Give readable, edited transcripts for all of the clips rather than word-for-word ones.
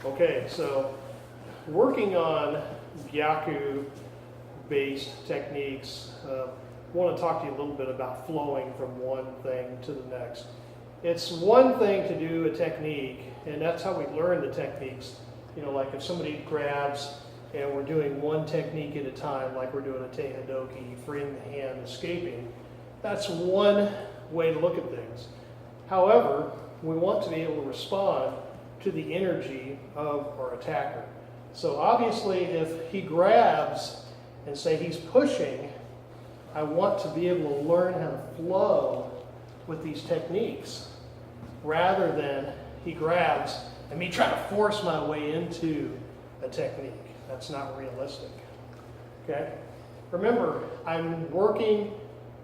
Okay, so working on Gyaku-based techniques, I want to talk to you a little bit about flowing from one thing to the next. It's one thing to do a technique, and that's how we learn the techniques. You know, like if somebody grabs and we're doing one technique at a time, like we're doing a tehadoki, freeing the hand, escaping, that's one way to look at things. However, we want to be able to respond to the energy of our attacker. So obviously if he grabs and say he's pushing, I want to be able to learn how to flow with these techniques rather than he grabs and me try to force my way into a technique. That's not realistic. Okay? Remember, I'm working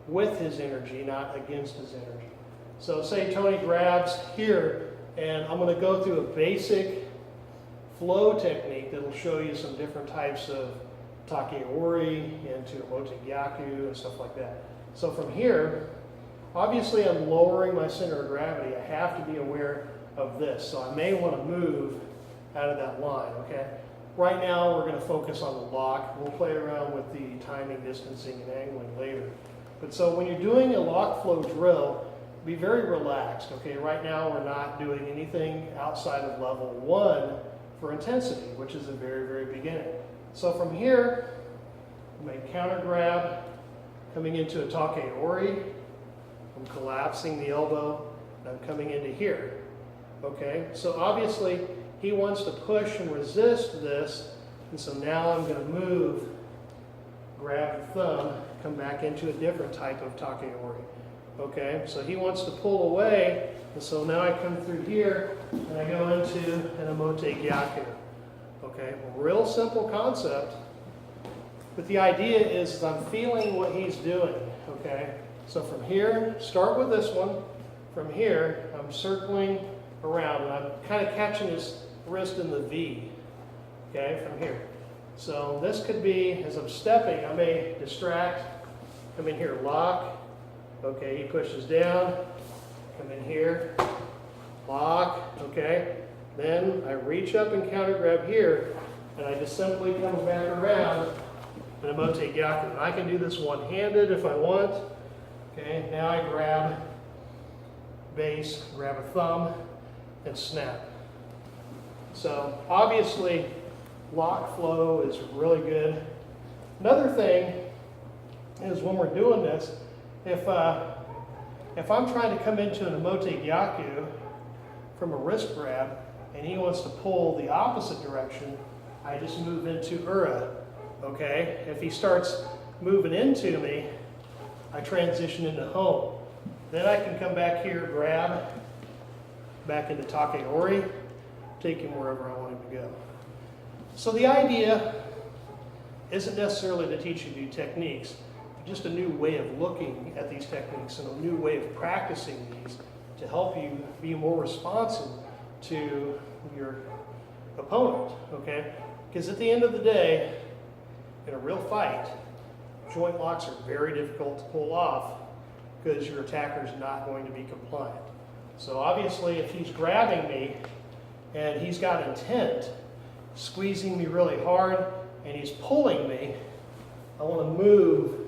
with his energy, not against his energy. So say Tony grabs here, and I'm going to go through a basic flow technique that will show you some different types of take-ori into Omote Gyaku and stuff like that. So from here, obviously I'm lowering my center of gravity. I have to be aware of this. So I may want to move out of that line, okay? Right now we're going to focus on the lock. We'll play around with the timing, distancing, and angling later. But so when you're doing a lock flow drill, be very relaxed, okay? Right now we're not doing anything outside of level 1 for intensity, which is the very, very beginning. So from here, make counter grab, coming into a take-ori. I'm collapsing the elbow, and I'm coming into here, okay? So obviously he wants to push and resist this, and so now I'm going to move, grab the thumb, come back into a different type of take-ori. Okay, so he wants to pull away, and so now I come through here and I go into an Omote Gyaku. Okay, real simple concept, but the idea is I'm feeling what he's doing. Okay, so from here, start with this one. From here, I'm circling around and I'm kind of catching his wrist in the V. Okay, from here. So this could be, as I'm stepping, I may distract, come in here, lock. Okay, he pushes down, come in here, lock, okay. Then I reach up and counter grab here, and I just simply come back around in Omote Gyaku. And I can do this one-handed if I want. Okay, now I grab base, grab a thumb, and snap. So obviously, lock flow is really good. Another thing is when we're doing this, if I'm trying to come into an Omote Gyaku from a wrist grab and he wants to pull the opposite direction, I just move into Ura, okay? If he starts moving into me, I transition into home. Then I can come back here, grab, back into take-ori, take him wherever I want him to go. So the idea isn't necessarily to teach you new techniques, just a new way of looking at these techniques and a new way of practicing these to help you be more responsive to your opponent, okay? Because at the end of the day, in a real fight, joint locks are very difficult to pull off because your attacker is not going to be compliant. So obviously if he's grabbing me and he's got intent, squeezing me really hard, and he's pulling me, I want to move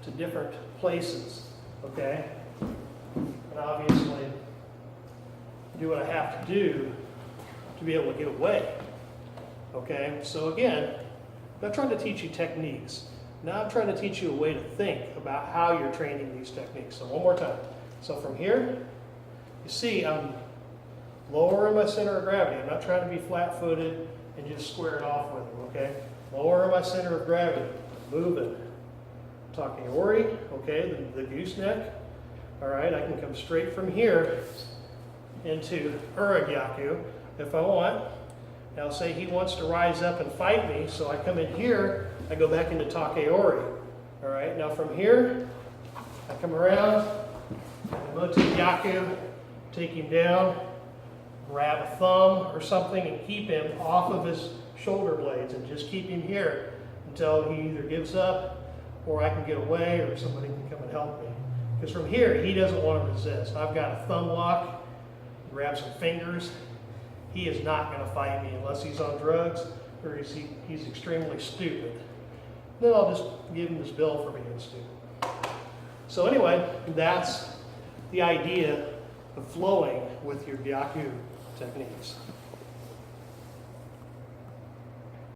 to different places, okay? And obviously do what I have to do to be able to get away, okay? So again, I'm not trying to teach you techniques. Now I'm trying to teach you a way to think about how you're training these techniques. So one more time. So from here, you see I'm lowering my center of gravity. I'm not trying to be flat-footed and just square it off with him, okay? Lowering my center of gravity, moving. Take-ori, okay, the gooseneck. All right, I can come straight from here into Ura Gyaku if I want. Now say he wants to rise up and fight me, so I come in here, I go back into take-ori. All right, now from here, I come around, Omote Gyaku, take him down, grab a thumb or something and keep him off of his shoulder blades and just keep him here until he either gives up or I can get away or somebody can come and help me. Because from here, he doesn't want to resist. I've got a thumb lock, grab some fingers, he is not going to fight me unless he's on drugs or he's extremely stupid. Then I'll just give him his bill for being stupid. So anyway, that's the idea of flowing with your Gyaku techniques.